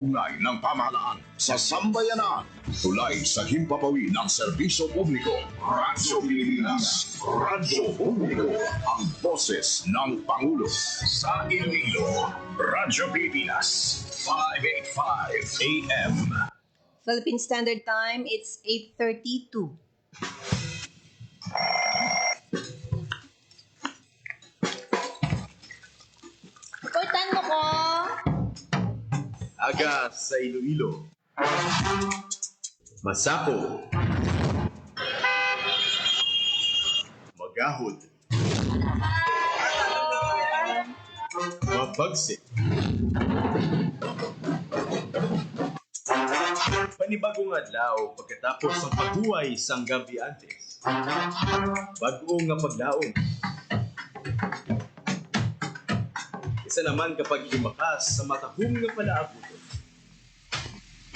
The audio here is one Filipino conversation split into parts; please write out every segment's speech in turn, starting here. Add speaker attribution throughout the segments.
Speaker 1: Ungay ng pamahalaan sa sambayanan. Tulay sa himpapawid ng serbisyo publiko. Radyo Pilipinas. Radyo Publiko. Ang boses ng Pangulo. Sa Iloilo. Radyo Pilipinas. 585 AM.
Speaker 2: Philippine Standard Time, it's 8:32. Kutan mo ko!
Speaker 3: Aga sa Iloilo. Masako. Magahod. Mabagsik. Panibagong adlaw pagkatapos ng paghuway sang gabi antes. Bagong nga paglaom. Isa naman kapag himakas sa matahong nga palaabuton.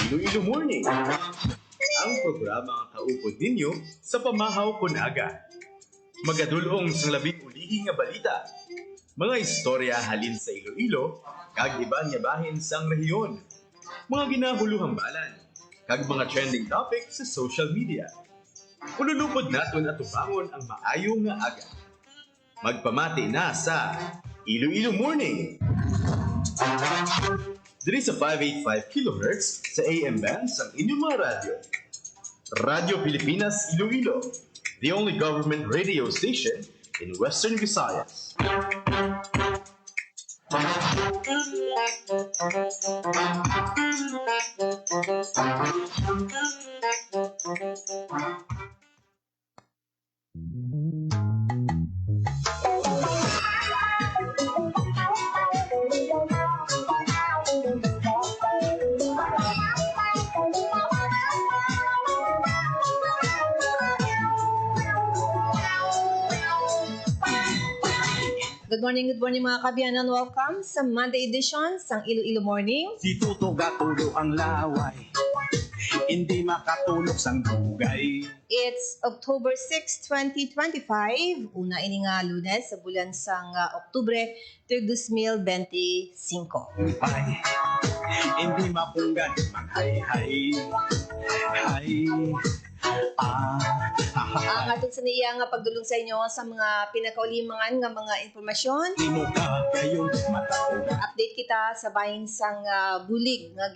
Speaker 3: Iloilo Morning, ang programa nga kaupod ninyo sa pamahaw kunaga. Magadulong sa labing ulihi nga balita. Mga istorya halin sa Iloilo, kag iban nga bahin sang rehiyon. Mga ginahuluhang balan, kag mga trending topic sa social media. Ululupod naton at tubangon ang maayong nga aga. Magpamati na sa Iloilo Morning. Diri sa 585 kHz sa AM band sa inyong mga radyo. Radyo Pilipinas Iloilo, the only government radio station in Western Visayas.
Speaker 2: Good morning mga kabiyanan. Welcome sa Monday edition sang Iloilo Morning.
Speaker 4: Si Tuto gatulo ang laway, hindi makatulog sang dugay.
Speaker 2: It's October 6, 2025. Una ini nga Lunes sa bulan sang Oktubre 2025.
Speaker 4: Ay, hindi mapunggan maghay-hay. Hay,
Speaker 2: Ang atin sa niya nga pagdulong sa inyo sa mga pinakaulimangan nga mga informasyon.
Speaker 4: di mo ka gayon matakuga.
Speaker 2: Update kita sa bahin sang bulig nga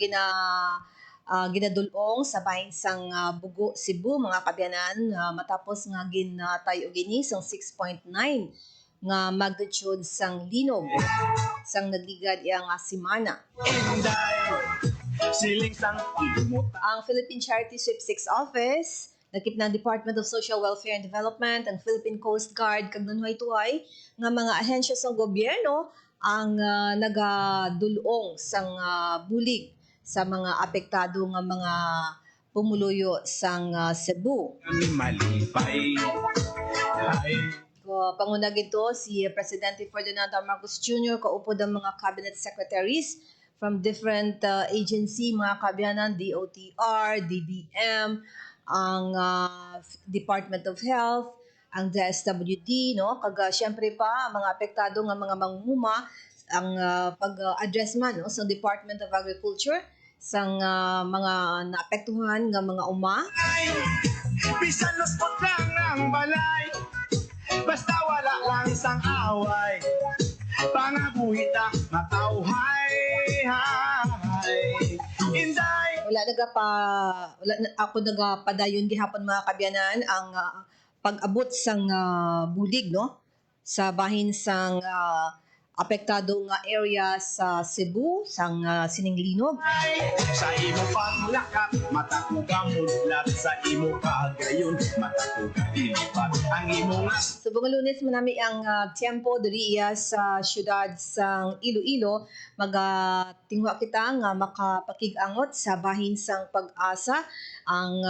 Speaker 2: ginadulong sa bahin sang Bugo, Cebu, mga kabyanan, matapos nga ginatayo gini sang 6.9 nga magnitude sang linog sang nagligad yang simana.
Speaker 4: Inday, siling sang ilimot.
Speaker 2: Ang Philippine Charity Sweepstakes Office, nakip ng Department of Social Welfare and Development, ang Philippine Coast Guard, kag nanuhay-tuhay nga mga ahensya sa gobyerno ang nagadulong sang bulig sa mga apektado nga mga pumuluyo sang Cebu.
Speaker 4: Kami malipay. Hay,
Speaker 2: Pangunag ito si Presidente Ferdinand R. Marcos Jr. kaupod ang mga cabinet secretaries from different agency, mga kabyanan, DOTR, DBM, ang Department of Health, ang DSWD, no? Kag syempre pa mga apektado nga mga mangunguma ang pag-address man no sa Department of Agriculture sang mga naapektuhan nga mga uma.
Speaker 4: bisan luspot lang ang balay, basta wala lang sang away. Pangabuhita matawhay, hay. Inday,
Speaker 2: Wala ako nagapadayon gihapon mga kabyanan ang pag-abot sang bulig no sa bahin sang apektado nga area sa Cebu sang Sininglinog.
Speaker 4: sa imo panglakat, matakuga mudlat, sa imo kagayon, matakuga dilipat. Ang imo nga
Speaker 2: Subong Lunes manami ang tiempo diri iya sa syudad sang Iloilo. Tingwa kita nga makapakig-angot sa bahin sang Pag-asa. Ang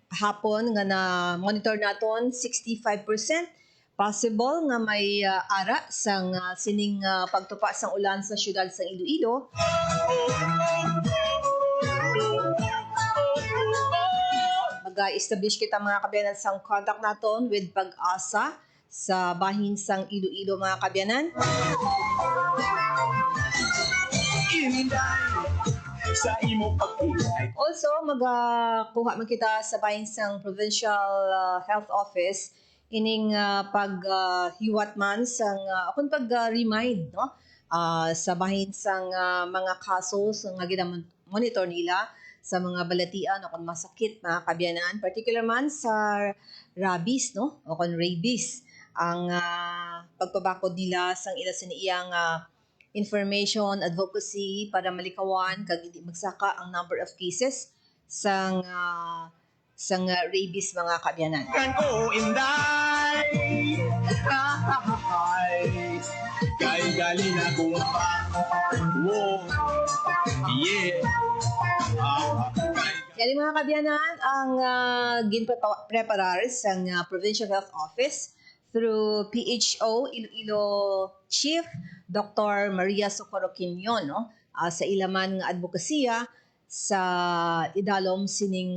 Speaker 2: hapon nga na monitor naton 65%. Possible nga may ara sang sining pagtupa sang ulan sa syudad sang Iloilo. Mag-establish kita mga kabyanan sang contact naton with Pag-asa sa bahin sang Iloilo mga kabyanan.
Speaker 4: Inday, sa imo pag-ilay.
Speaker 2: Also, magkuha man kita sa bahin sang Provincial Health Office ining paghiwat man sang akong pag-remind no sa bahin sang mga kasos nga monitor nila sa mga balatian o kung masakit mga kabyanan, particular man sa rabies no o kung rabies ang pagpabakod nila sang ila sa iyang information, advocacy para malikawan kag hindi magsaka ang number of cases sang rabies mga kabyanan.
Speaker 4: Kan ko inday, kay gali na kung wo, yeah.
Speaker 2: Kaya mga kabyanan, ang ginpreparar sa Provincial Health Office through PHO Iloilo Chief Dr. Maria Socorro Quimion no? Sa ilaman nga advokasya sa idalom sining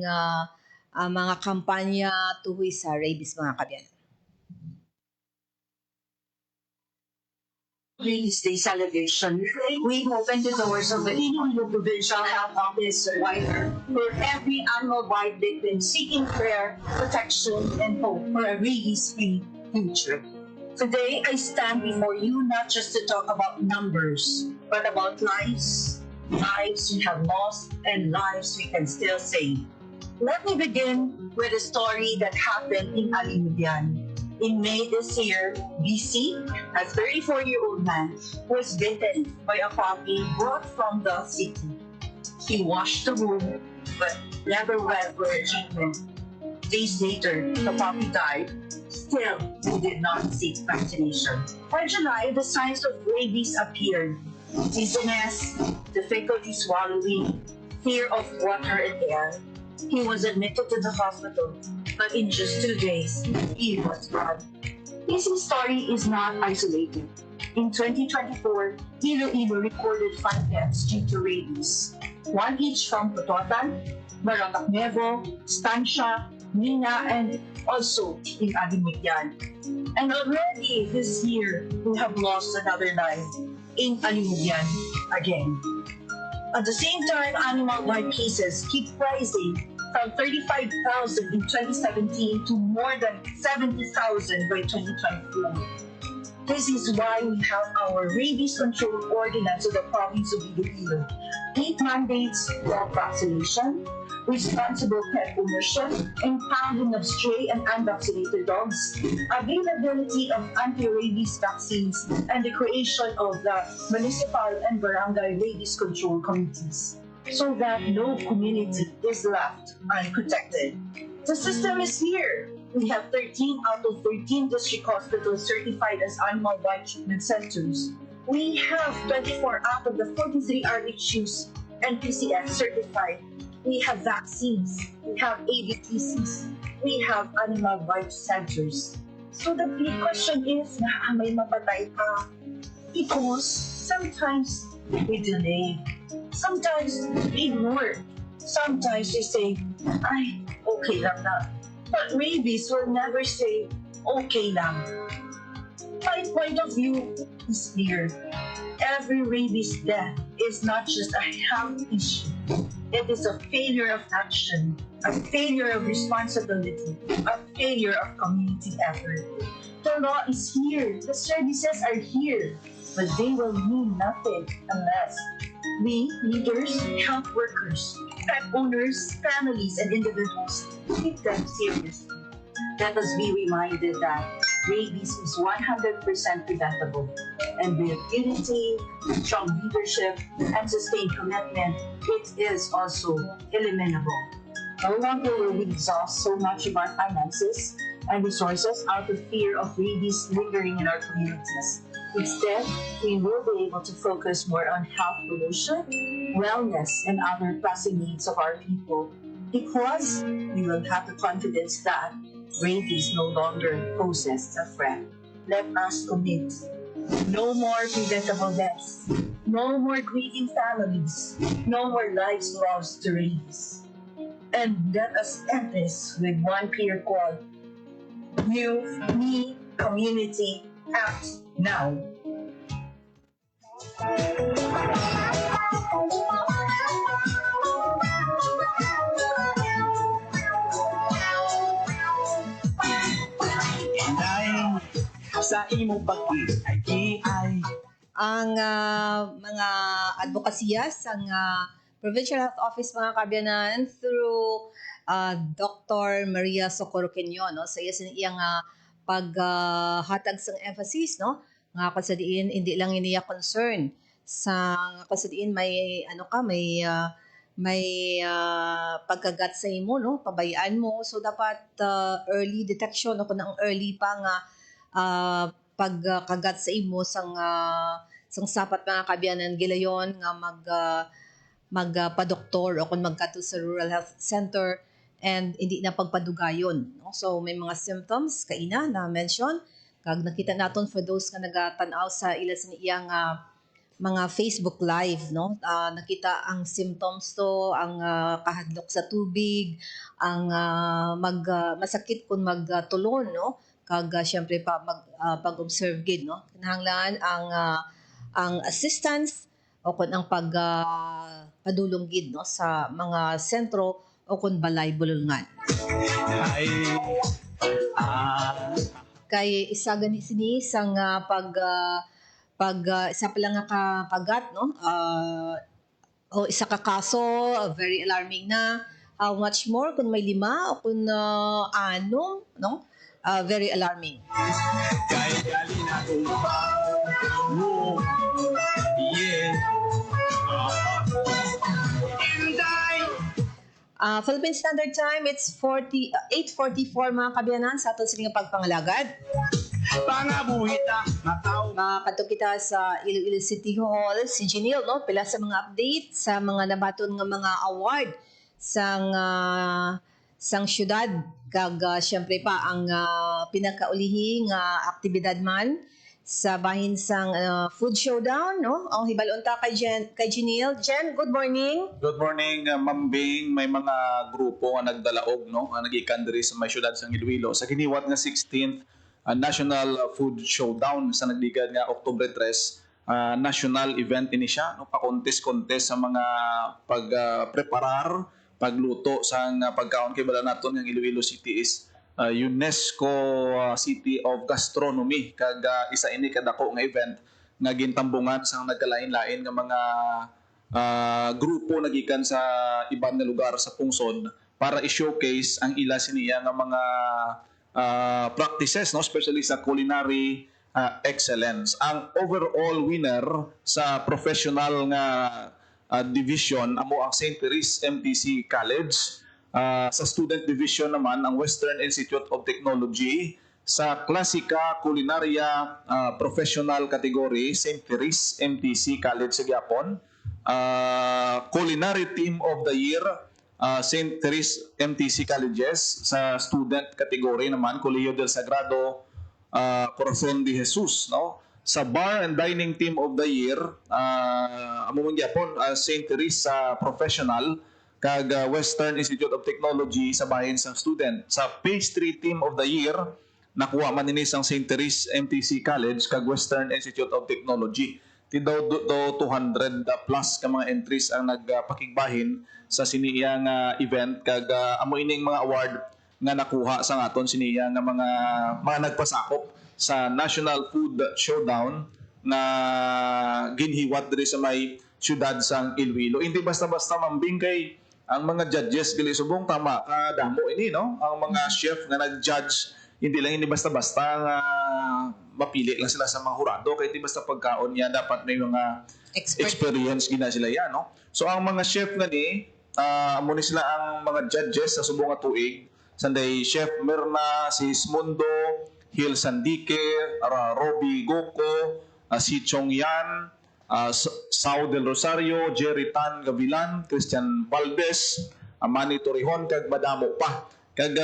Speaker 2: mga kampanya tuhoy sa rabies mga kabyanan.
Speaker 5: Rabies Day celebration, we open the doors of the Iloilo Provincial Health Office wider for every animal right victim seeking care, protection, and hope for a rabies-free future. Today, I stand before you not just to talk about numbers, but about lives we have lost and lives we can still save. Let me begin with a story that happened in Alimudian. In May this year, BC, a 34-year-old man, was bitten by a puppy brought from the city. He washed the wound, but never went for a treatment. Days later, the puppy died. Still, he did not seek vaccination. By July, the signs of rabies appeared. Dizziness, difficulty swallowing, fear of water and air. He was admitted to the hospital, but in just 2 days, he was gone. His story is not isolated. In 2024, Iloilo recorded 5 deaths due to rabies, 1 each from Cototan, Barangay Nuevo, Estancia, Mina, and also in Alimigyan. And already this year, we have lost another life in Alimigyan again. At the same time, animal-like cases keep rising from 35,000 in 2017 to more than 70,000 by 2024. This is why we have our rabies control ordinance of the province of Iloilo. It mandates dog vaccination, responsible pet ownership, impounding of stray and unvaccinated dogs, availability of anti-rabies vaccines, and the creation of the municipal and barangay rabies control committees, so that no community is left unprotected. The system is here. We have 13 out of 13 district hospitals certified as animal bite treatment centers. We have 24 out of the 43 RHUs and PCS certified. We have vaccines, we have ABTCs, we have animal bite centers. So the big question is, may mapatay ka? Because sometimes we delay, sometimes we ignore, sometimes we say, ay, okay lang na. But rabies will never say, okay lang. My point of view is clear. Every rabies death is not just a health issue. It is a failure of action, a failure of responsibility, a failure of community effort. The law is here, the services are here, but they will mean nothing unless we, leaders, health workers, pet owners, families, and individuals take them seriously. Let us be reminded that rabies is 100% preventable, and with unity, strong leadership, and sustained commitment, it is also eliminable. No longer will we exhaust so much of our finances and resources out of fear of rabies lingering in our communities. Instead, we will be able to focus more on health promotion, wellness, and other pressing needs of our people, because we will have the confidence that rabies no longer poses a threat. Let us commit. No more preventable deaths. No more grieving families. No more lives lost to rabies. And let us end this with one clear call. You, me, community, act now.
Speaker 4: imo pag-iay.
Speaker 2: Ang mga advokasya sa Provincial Health Office mga kabyanan through Dr. Maria Socorro Quinio, no? Sa iya iyang paghatag sa emphasis, no? Nga kasadiin hindi lang iniya concern sa kasadiin may pagkagat sa imo, no? Pabayaan mo, so dapat early detection o kung ang early pa nga pagkagat sa imo sang sapat mga kabyanan gilayon nga magpa-doktor o kung magkato sa rural health center and hindi na pagpadugayon, no? So may mga symptoms kaina na mention kag nakita naton for those nga nagatanaw sa ila sa iyang mga Facebook live, no? Nakita ang symptoms to, ang kahadlok sa tubig, ang masakit kung magtulon, no? Kag syempre pag-observe gid, no? Kinahanglan ang assistance o kun ang padulong gid, no, sa mga sentro o kun balay bulungan.
Speaker 4: Ay,
Speaker 2: Kay isa gani sini sang isa pa lang nga kagat, no, o isa ka kaso, very alarming na. How much more kung may 5 o kung 6, no, very alarming.
Speaker 4: kay gali na kong mo. Yeah. Inday.
Speaker 2: Philippine Standard Time, it's 8:44 mga kabyanan sa aton sining pagpangalagad.
Speaker 4: Pangabuhita mataw.
Speaker 2: Makadto kita sa Iloilo City Hall, si Janelle, no? Pila sa mga update sa mga nabaton nga mga award sang syudad kag syempre pa ang pinakaulihi nga aktibidad man sa bahin sang food showdown, no? Ang hibalon ta kay Janelle. Jen, good morning.
Speaker 6: Good morning, Ma'am Bing. May mga grupo nga nagdalaog, no? Ang nagikan diri sa may syudad sa Iloilo. Sa giniwat nga 16th National Food Showdown sa nagdigad nga Oktubre 3, national event ini siya, no? Pa-contest sa mga pagpreparar, pagluto sa pagkaon kay bala naton nga Iloilo City is UNESCO City of Gastronomy kag isa ini kadako nga event nga gintambungan sang nagkalain-lain nga mga grupo nagikan sa iban nga lugar sa pungsod para i-showcase ang ila siniya nga mga practices, no, especially sa culinary excellence. Ang overall winner sa professional nga division amo ang St. Therese MTC College. Sa student division naman ang Western Institute of Technology. Sa Klasika Culinaria professional category, St. Therese MTC College sa Gyapon. Culinary Team of the Year, St. Therese MTC Colleges. Sa student category naman, Colegio del Sagrado Corazon de Jesus, no? Sa Bar and Dining Team of the Year, amo man gyapon St. Therese Professional kag Western Institute of Technology sa bahin sang student. Sa Pastry Team of the Year, nakuha man ini sang St. Therese MTC College kag Western Institute of Technology. Ti daw 200 plus ka mga entries ang nagpakigbahin sa siniyang event kag amo ining mga award nga nakuha sa aton siniya nga mga nagpasakop sa National Food Showdown na ginhiwat diri sa may syudad sang Iloilo. Hindi basta-basta mambing kay ang mga judges dili subong tama kadamo ini, no? Ang mga chef nga nag-judge hindi lang ini basta-basta nga mapili lang sila sa mga hurado kay hindi basta pagkaon niya dapat may mga experience gina sila yan, no? So ang mga chef nga ni amo ni sila ang mga judges sa subong nga tuig. Sanday Chef Mirna Sismundo, Hil Sandique, Robbie Goko, si Chong Yan, Sao del Rosario, Jerry Tan Gavilan, Christian Valdez, Manny Torrejon, kag madamo pa. Kag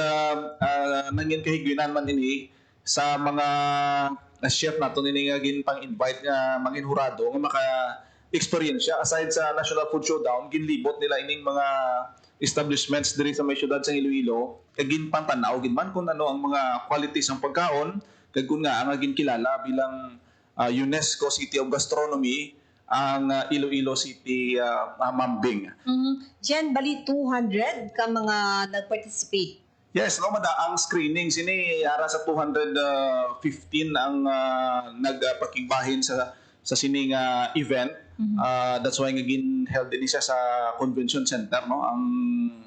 Speaker 6: nangin kahigwinan man ini sa mga chef nato nini nga ginpang-invite nga mangin hurado nga maka-experience siya. Aside sa National Food Showdown, ginlibot nila ining mga establishments diri sa may syudad sa Iloilo kag ginpantanaw gid man kung ano ang mga qualities ng pagkaon kag kun nga ang ginkilala bilang UNESCO City of Gastronomy ang Iloilo City, Mambing.
Speaker 2: Jen, bali 200 ka mga nag-participate
Speaker 6: Yes, no, ang screening sini ara sa 215 ang nagpakigbahin sa sining event. That's why ngagin held din siya sa convention center, no, ang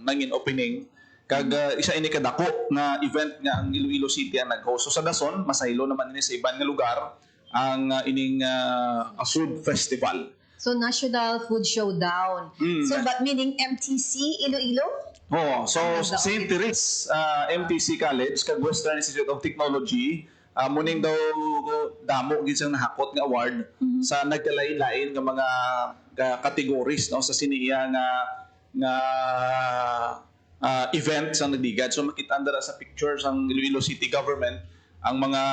Speaker 6: nangin opening kag isa ini kadako nga event nga ang Iloilo City ang nag-host. So sa dason masaylo naman ini sa iban nga lugar ang ining food festival.
Speaker 2: So, National Food Showdown. So, but meaning MTC Iloilo?
Speaker 6: Oh, so St. Therese MTC College kag Western Institute of Technology muning daw damo gid siyang nahakot nga award sa nagkalain-lain nga mga categories, no, sa siniya nga event sa nagdigad. So makita andara sa pictures ang Iloilo City Government ang mga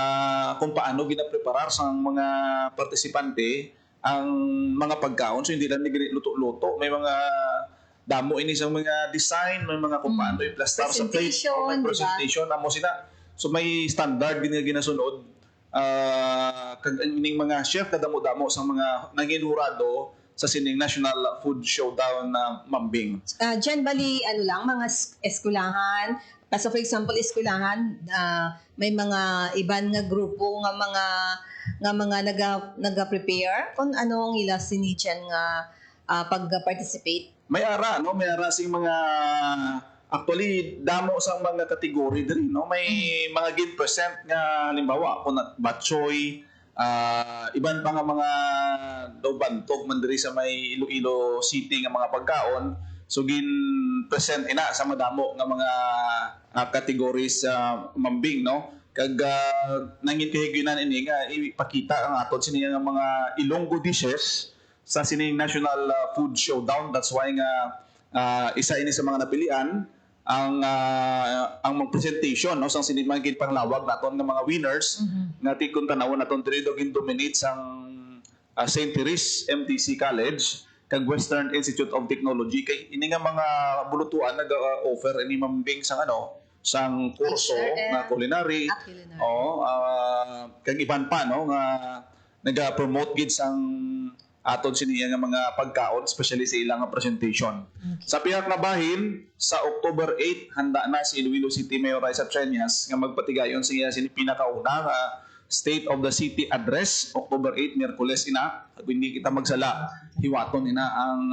Speaker 6: kung paano ginapreparar sa mga partisipante ang mga pagkaon. So hindi lang luto-luto, may mga damo ini sa mga design, may mga kung paano i-plastar sa plate, may presentation amo sila. So may standard din nga ginasunod. Kag ining mga chef kadamo-damo sa mga nanginhurado sa sining National Food Showdown na Mambing.
Speaker 2: Diyan bali, ano lang, mga eskwelahan. So for example, eskwelahan, may mga iban nga grupo nga mga naga-prepare kung anong ila sinidyan nga pag-participate.
Speaker 6: May ara, no? May ara sing mga actually damo sa mga kategory diri, no? May mga gin present nga halimbawa kun batchoy, iban pa nga mga daw bantog man diri sa may Iloilo City nga mga pagkaon. So gin present ina sa madamo nga mga categories sa Mambing, no? Kag nangin kahigyanan ini nga ipakita ang aton siniya nga mga Ilonggo dishes sa sining National Food Showdown. That's why nga isa ini sa mga napilian ang mga presentation, no, sang sinimangkit panglawag naton nga mga winners nga tikon tanawon naton diri dogin dominate sang St. Therese MTC College kag Western Institute of Technology kay ini nga mga bulutuan nag-offer ini Mambing sang sang kurso na culinary. Kag iban pa, no, nga naga-promote gid sang aton siniya nga mga pagkaon, especially sa ilang presentation. Sa pihak na bahin, sa October 8 handa na si Iloilo City Mayor Raisa Treñas nga magpatigayon siya sini pinakauna nga State of the City Address, October 8, Miyerkules ina. Kung hindi kita magsala, hiwaton ina ang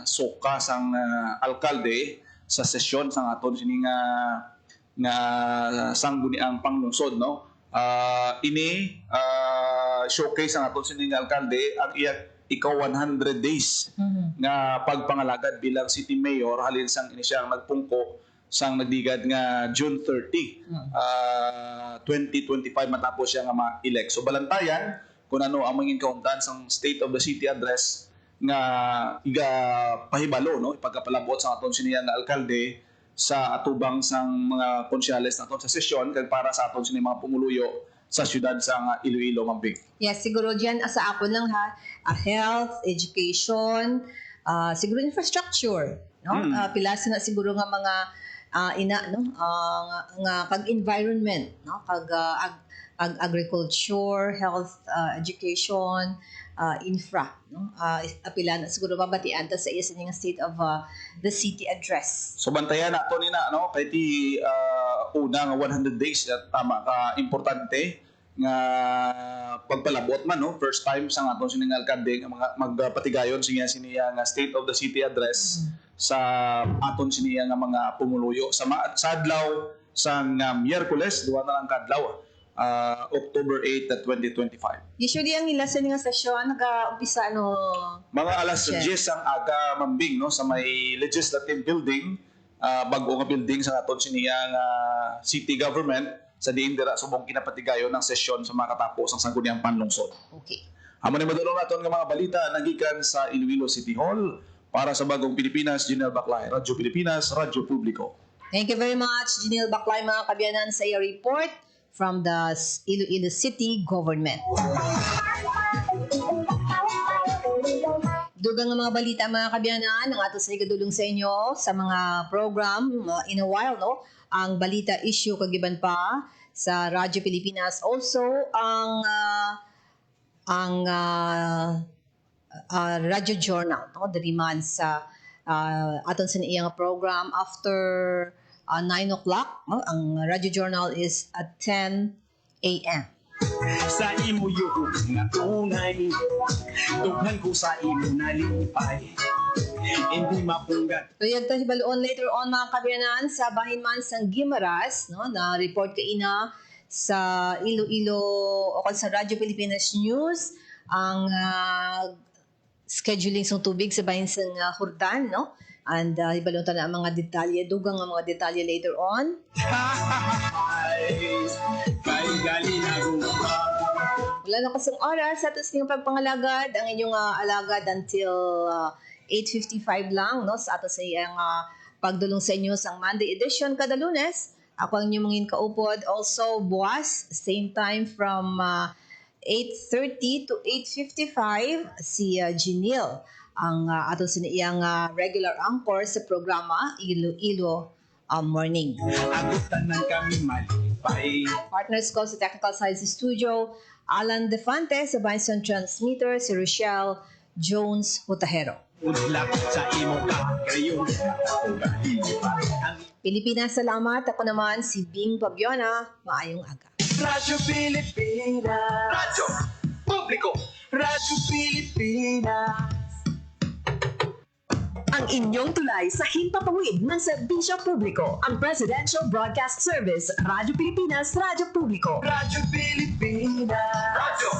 Speaker 6: soka sang alkalde sa sesyon sang aton sini nga sangguniang panglungsod, no. Ini showcase ang aton sini nga alkalde ang ikaw 100 days nga pagpangalagad bilang city mayor halin sang ini siyang nagpungko sang nagdigad nga June 30 2025 matapos siya nga ma-elect. So balantayan kung ano ang mangin kauntan sang State of the City Address nga iga pahibalo, no, ipagkapalabot sa aton siniya nga alkalde sa atubang sang mga konsyales naton sa sesyon kag para sa aton sini mga pumuluyo sa syudad sa Iloilo, Mambing.
Speaker 2: Yes, siguro diyan sa ako lang ha, health, education, siguro infrastructure, no? Pilas na siguro nga mga nga kag environment, no? Kag agriculture, health, education, infra, no? Apila na siguro babatian ta sa isa nga State of the City Address.
Speaker 6: So bantayan nato nina, no, kay ti una nga 100 days tama ka importante nga pagpalabot man, no, first time sa aton sining alkalde nga magpatigayon siniya nga State of the City Address sa aton siniya nga mga pumuluyo sa adlaw sang Miyerkules duwa na lang kadlaw October 8, 2025.
Speaker 2: Usually ang ilasan nga sesyon nag-umpisa
Speaker 6: mga alas 10 ang aga, Mambing, no, sa may legislative building, bago nga building sa aton siniya nga city government sa diin dira subong kinapatigayon ng sesyon sa makatapos ang sangguniang panlungsod.
Speaker 2: Okay.
Speaker 6: Amo ni madulong naton nga mga balita nagikan sa Iloilo City Hall para sa Bagong Pilipinas, Janelle Baclay, Radyo Pilipinas, Radyo Publiko.
Speaker 2: Thank you very much, Janelle Baclay, mga kabiyanan, sa iyo report from the Iloilo City Government. Dugang nga mga balita, mga kabiyanan, ang ato sa ikadulong sa inyo sa mga program in a while, no? Ang balita issue kagiban pa sa Radyo Pilipinas. Also, ang Radyo Journal, no? Diriman sa aton sa iyang program after 9 o'clock. No? Ang Radio Journal is at 10 a.m.
Speaker 4: Sa imo yung nga tunay, dughan ko sa imo nalipay, hindi mapunggat.
Speaker 2: So yun hibaloon later on mga kabiyanan sa bahin man sang Guimaras, no, na report kaina sa Iloilo o sa Radyo Pilipinas News ang scheduling sang tubig sa bahin sang Hordan, no? And hibalon ta na ang mga detalye, dugang ang mga detalye later on.
Speaker 4: Kay gali na gumpa.
Speaker 2: Wala na kasing oras sa atos niyong pagpangalagad. Ang inyong alagad until 8:55 lang, no? Sa atos sa iyang pagdulong sa inyo sa Monday edition kada Lunes. Ako ang inyong mangin kaupod. Also, buwas, same time from 8:30 to 8:55, si Janelle ang aton sa iyang regular anchor sa programa Iloilo Morning.
Speaker 4: Agutan ng kami malipay.
Speaker 2: Partners ko sa Technical Sciences Studio, Alan Defante sa Bison Transmitter, si Rochelle Jones Hutahero.
Speaker 4: Udlak sa imo kagayon, ako kahilipan. Ang
Speaker 2: Pilipinas, salamat. Ako naman si Bing Pabiona. Maayong aga.
Speaker 4: Radyo Pilipinas. Radyo Publiko. Radyo Pilipinas.
Speaker 7: Ang inyong tulay sa himpapawid ng serbisyo publiko, ang Presidential Broadcast Service, Radyo Pilipinas, Radyo Publiko.
Speaker 4: Radyo Pilipinas. Radyo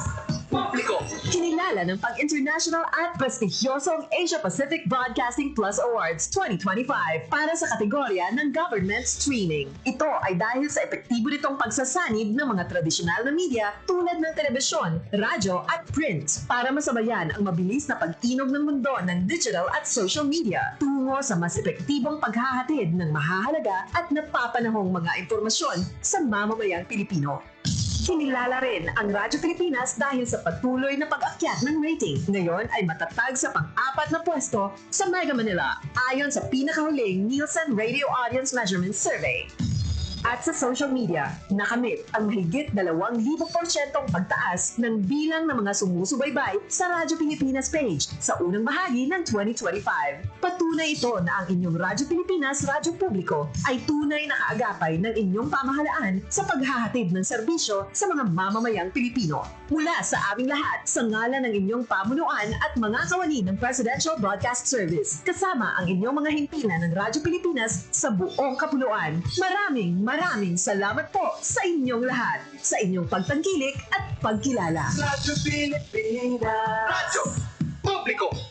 Speaker 4: Publiko.
Speaker 7: Kinilala ng pang-international at prestigyosong Asia Pacific Broadcasting Plus Awards 2025 para sa kategorya ng Government Streaming. Ito ay dahil sa epektibo nitong pagsasanib ng mga tradisyonal na media tulad ng telebisyon, radyo at print para masabayan ang mabilis na pag-inog ng mundo ng digital at social media tungo sa mas epektibong paghahatid ng mahahalaga at napapanahong mga impormasyon sa mamamayang Pilipino. Kinilala rin ang Radyo Pilipinas dahil sa patuloy na pag-akyat ng rating. Ngayon ay matatag sa pang-4 na pwesto sa Mega Manila ayon sa pinakahuling Nielsen Radio Audience Measurement Survey. At sa social media, nakamit ang mahigit 2,000% pagtaas ng bilang ng mga sumusubaybay sa Radyo Pilipinas page sa unang bahagi ng 2025. Patunay ito na ang inyong Radyo Pilipinas Radyo Publiko ay tunay na kaagapay ng inyong pamahalaan sa paghahatid ng serbisyo sa mga mamamayang Pilipino. Mula sa aming lahat, sa ngalan ng inyong pamunuan at mga kawani ng Presidential Broadcast Service, kasama ang inyong mga himpilan ng Radyo Pilipinas sa buong kapuluan. Maraming salamat po sa inyong lahat, sa inyong pagtangkilik at pagkilala.
Speaker 4: Radyo Pilipinas. Radyo Publiko.